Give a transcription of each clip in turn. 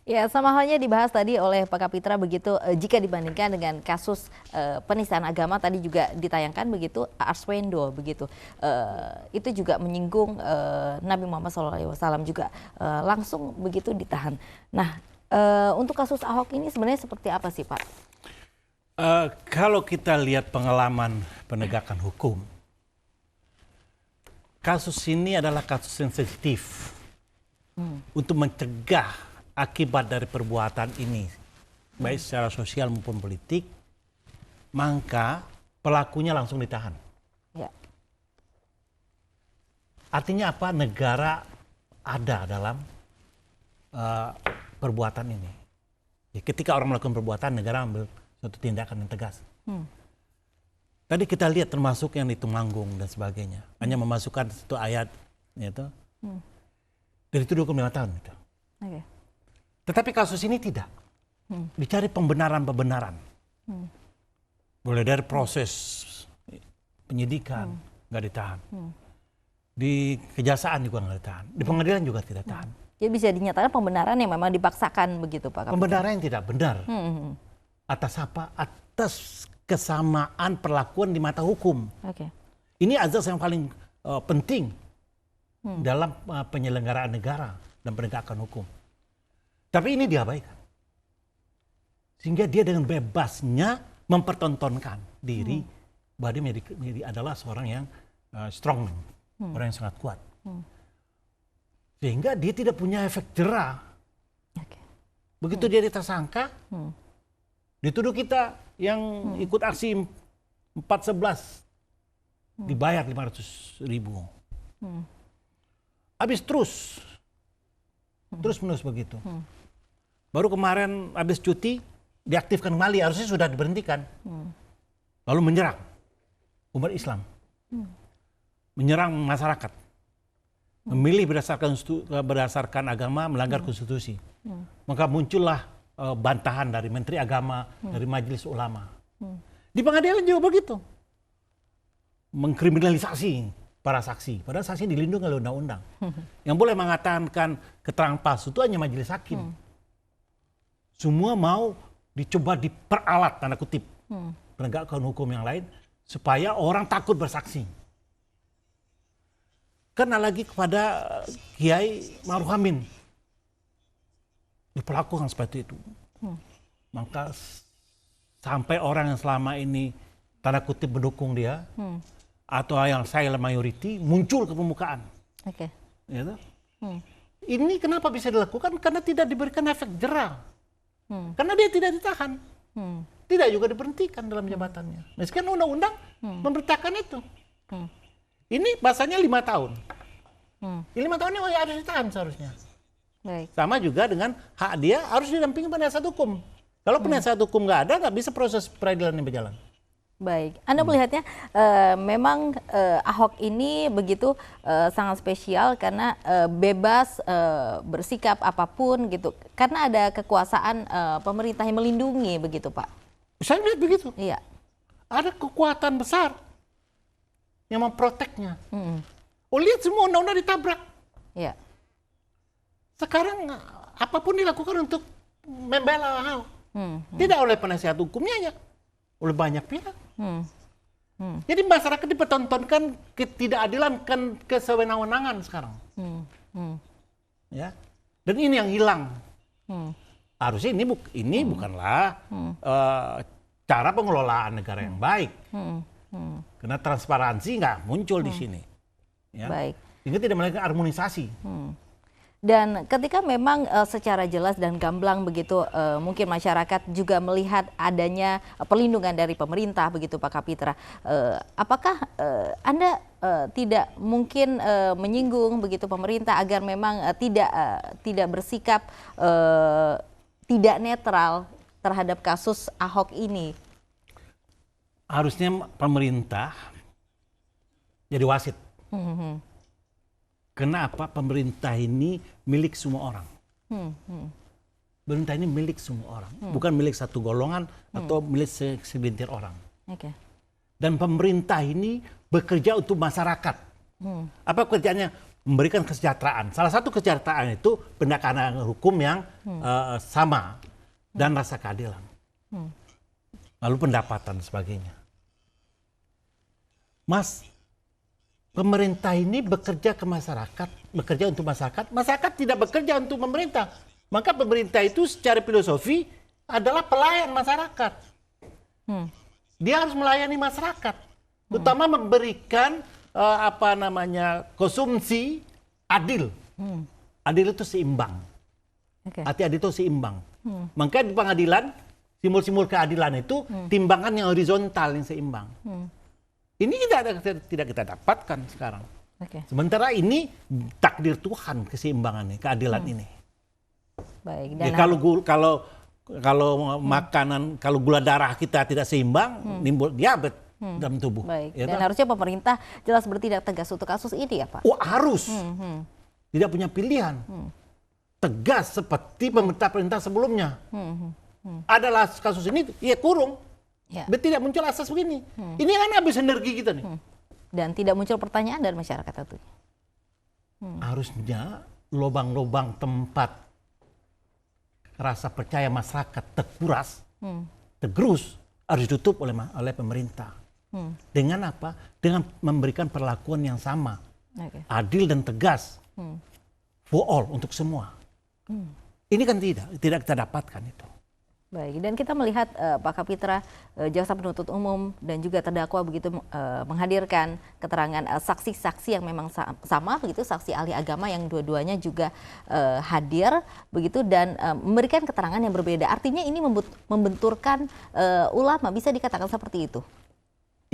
Ya, sama halnya dibahas tadi oleh Pak Kapitra begitu, jika dibandingkan dengan kasus penistaan agama tadi juga ditayangkan begitu, Arswendo begitu. Itu juga menyinggung Nabi Muhammad SAW juga langsung begitu ditahan. Nah, untuk kasus Ahok ini sebenarnya seperti apa sih Pak? Kalau kita lihat pengalaman penegakan hukum, kasus ini adalah kasus sensitif untuk mencegah akibat dari perbuatan ini, baik secara sosial maupun politik, maka pelakunya langsung ditahan. Ya. Artinya apa? Negara ada dalam perbuatan ini. Ya, ketika orang melakukan perbuatan, negara ambil suatu tindakan yang tegas. Tadi kita lihat termasuk yang di Temanggung dan sebagainya, hanya memasukkan satu ayat, itu dari itu 25 tahun. Gitu. Okay. Tetapi kasus ini tidak. Dicari pembenaran-pembenaran. Boleh dari proses penyidikan, nggak ditahan. Di kejaksaan juga nggak ditahan. Di pengadilan juga tidak tahan. Jadi bisa dinyatakan pembenaran yang memang dipaksakan begitu Pak Kapitra? Pembenaran yang tidak benar. Atas apa? Atas kesamaan perlakuan di mata hukum. Okay. Ini azas yang paling penting dalam penyelenggaraan negara dan penegakan hukum. Tapi ini diabaikan. Sehingga dia dengan bebasnya mempertontonkan diri bahwa dia adalah seorang yang strong, orang yang sangat kuat. Sehingga dia tidak punya efek jera. Okay. Begitu dia tersangka, dituduh kita yang ikut aksi 4.11 dibayar 500.000. Habis terus menerus begitu. Baru kemarin habis cuti diaktifkan kembali, harusnya sudah diberhentikan. Lalu menyerang umat Islam, menyerang masyarakat, memilih berdasarkan agama, melanggar konstitusi. Maka muncullah bantahan dari Menteri Agama, dari Majelis Ulama. Di pengadilan juga begitu, mengkriminalisasi para saksi, padahal saksi dilindungi oleh undang-undang. Yang boleh mengatakan keterangan palsu itu hanya majelis hakim. Semua mau dicoba diperalat, tanda kutip, penegakan hukum yang lain, supaya orang takut bersaksi. Kena lagi kepada Kiai Ma'ruf Amin, diperlakukan seperti itu. Maka sampai orang yang selama ini, tanda kutip, mendukung dia, atau yang silent majority muncul ke permukaan. Okay. Gitu. Ini kenapa bisa dilakukan? Karena tidak diberikan efek jera. Karena dia tidak ditahan. Tidak juga diberhentikan dalam jabatannya. Meskipun undang-undang memberitakan itu. Ini bahasanya 5 tahun. 5 tahun ini harus ditahan seharusnya. Baik. Sama juga dengan hak dia harus didampingi penasihat hukum. Kalau penasihat hukum nggak ada, nggak bisa proses peradilan yang berjalan. Baik, Anda melihatnya memang Ahok ini begitu sangat spesial karena bebas bersikap apapun gitu, karena ada kekuasaan pemerintah yang melindungi begitu Pak. Saya lihat begitu. Iya. Ada kekuatan besar yang memproteknya. Oh, lihat semua undang-undang ditabrak. Iya. Sekarang apapun dilakukan untuk membela Ahok. Tidak oleh penasihat hukumnya aja, oleh banyak pihak. Jadi masyarakat dipertontonkan ketidakadilan, kesewenang-wenangan sekarang. Ya, dan ini yang hilang. Harusnya ini bukanlah cara pengelolaan negara yang baik. Karena transparansi nggak muncul di sini. Ya. Baik. Sehingga tidak melakukan harmonisasi. Dan ketika memang secara jelas dan gamblang begitu mungkin masyarakat juga melihat adanya perlindungan dari pemerintah begitu Pak Kapitra, apakah Anda tidak mungkin menyinggung begitu pemerintah agar memang tidak bersikap tidak netral terhadap kasus Ahok ini? Harusnya pemerintah jadi wasit. Kenapa pemerintah ini milik semua orang? Pemerintah ini milik semua orang, bukan milik satu golongan atau milik segelintir orang. Okay. Dan pemerintah ini bekerja untuk masyarakat. Apa kerjanya? memberikan kesejahteraan. Salah satu kesejahteraan itu penegakan hukum yang sama dan rasa keadilan. Lalu pendapatan dan sebagainya. Mas, pemerintah ini bekerja ke masyarakat, bekerja untuk masyarakat. Masyarakat tidak bekerja untuk pemerintah. Maka pemerintah itu secara filosofi adalah pelayan masyarakat. Dia harus melayani masyarakat, terutama memberikan konsumsi adil. Adil itu seimbang. Arti adil itu seimbang. Maka di pengadilan simbol-simbol keadilan itu timbangan yang horizontal yang seimbang. Ini tidak kita dapatkan sekarang. Sementara ini takdir Tuhan keseimbangan keadilan ini. Baik. Dan kalau makanan, kalau gula darah kita tidak seimbang, nimbul diabetes dalam tubuh. Baik. Ya, dan harusnya pemerintah jelas bertindak tegas untuk kasus ini ya Pak? Oh harus. Tidak punya pilihan. Tegas seperti pemerintah sebelumnya. Adalah kasus ini, ya kurung. Ya. Tidak muncul asas begini. Ini kan habis energi kita nih. Dan tidak muncul pertanyaan dari masyarakat tentunya. Harusnya lubang-lubang tempat rasa percaya masyarakat terkuras, tergerus, harus ditutup oleh pemerintah. Dengan apa? Dengan memberikan perlakuan yang sama, adil dan tegas, for all, untuk semua. Ini kan tidak kita dapatkan itu. Baik, dan kita melihat Pak Kapitra, jaksa penuntut umum dan juga terdakwa begitu menghadirkan keterangan saksi-saksi yang memang sama begitu, saksi ahli agama yang dua-duanya juga hadir begitu dan memberikan keterangan yang berbeda. Artinya ini membenturkan ulama, bisa dikatakan seperti itu.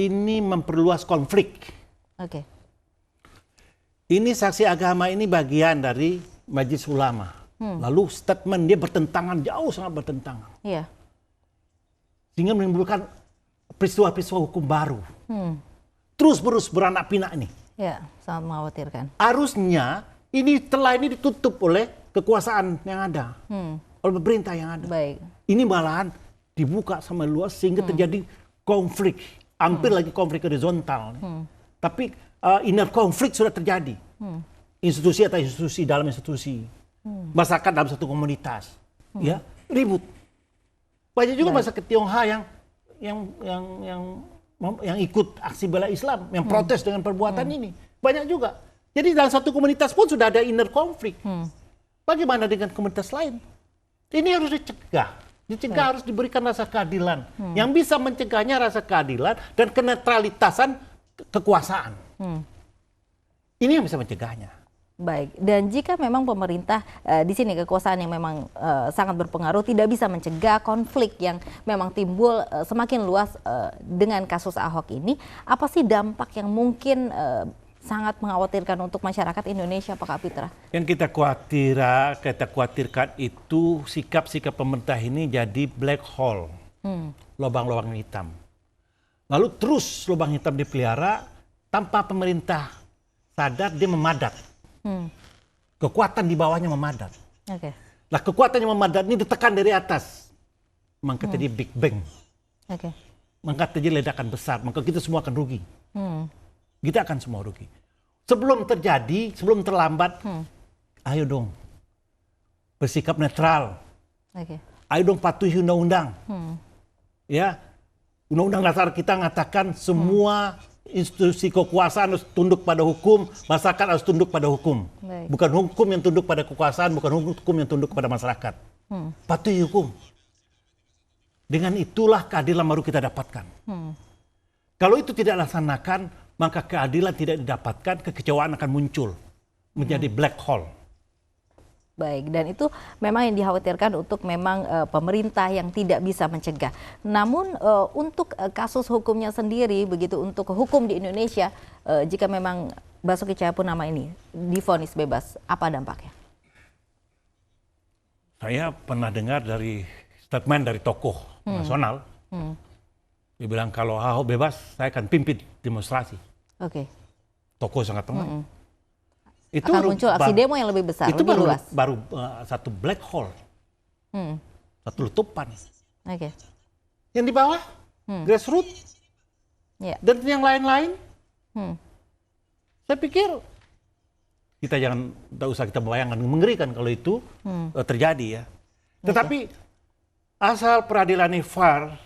Ini memperluas konflik. Oke. Ini saksi agama ini bagian dari Majelis Ulama. Lalu statement dia bertentangan, jauh sangat bertentangan. Iya. Sehingga menimbulkan peristiwa-peristiwa hukum baru. Terus-menerus beranak pinak ini. Ya, sangat mengkhawatirkan. Harusnya ini ditutup oleh kekuasaan yang ada. Oleh pemerintah yang ada. Baik. Ini malahan dibuka sama luas sehingga terjadi konflik. Hampir lagi konflik horizontal. Tapi inner konflik sudah terjadi. Institusi atau institusi dalam institusi. Masyarakat dalam satu komunitas, ya ribut. Banyak juga masyarakat Tionghoa yang ikut aksi bela Islam, yang protes dengan perbuatan ini. Banyak juga. Jadi dalam satu komunitas pun sudah ada inner konflik. Bagaimana dengan komunitas lain? Ini harus dicegah. Harus diberikan rasa keadilan. Yang bisa mencegahnya rasa keadilan dan kenetralitasan kekuasaan. Ini yang bisa mencegahnya. Baik, dan jika memang pemerintah di sini kekuasaan yang memang sangat berpengaruh tidak bisa mencegah konflik yang memang timbul semakin luas dengan kasus Ahok ini, apa sih dampak yang mungkin sangat mengkhawatirkan untuk masyarakat Indonesia, Pak Kapitra? Yang kita khawatirkan itu sikap-sikap pemerintah ini jadi black hole, lubang-lubang hitam. Lalu terus lubang hitam dipelihara tanpa pemerintah sadar, dia memadat. Kekuatan di bawahnya memadat. Nah, kekuatan yang memadat ini ditekan dari atas, maka terjadi Big Bang. Maka terjadi ledakan besar, maka kita semua akan rugi. Kita akan semua rugi. Sebelum terjadi, sebelum terlambat, ayo dong bersikap netral. Ayo dong patuhi undang-undang. Ya, undang-undang dasar kita mengatakan semua institusi kekuasaan harus tunduk pada hukum, masyarakat harus tunduk pada hukum. Bukan hukum yang tunduk pada kekuasaan, bukan hukum yang tunduk pada masyarakat. Patuhi hukum. Dengan itulah keadilan baru kita dapatkan. Kalau itu tidak dilaksanakan, maka keadilan tidak didapatkan, kekecewaan akan muncul. Menjadi black hole. Baik, dan itu memang yang dikhawatirkan untuk memang pemerintah yang tidak bisa mencegah. Namun untuk kasus hukumnya sendiri, begitu untuk hukum di Indonesia, jika memang Basuki Cahayapurnama ini divonis bebas, apa dampaknya? Saya pernah dengar dari statement dari tokoh nasional, dia bilang kalau Ahok bebas, saya akan pimpin demonstrasi. Tokoh sangat tenang. Itu akan muncul aksi demo yang lebih besar, itu lebih luas. Baru satu black hole, satu letupan. Yang di bawah, grassroots, dan yang lain-lain. Saya pikir kita tidak usah kita bayangkan, mengerikan kalau itu terjadi ya. Tetapi asal peradilan ini fair,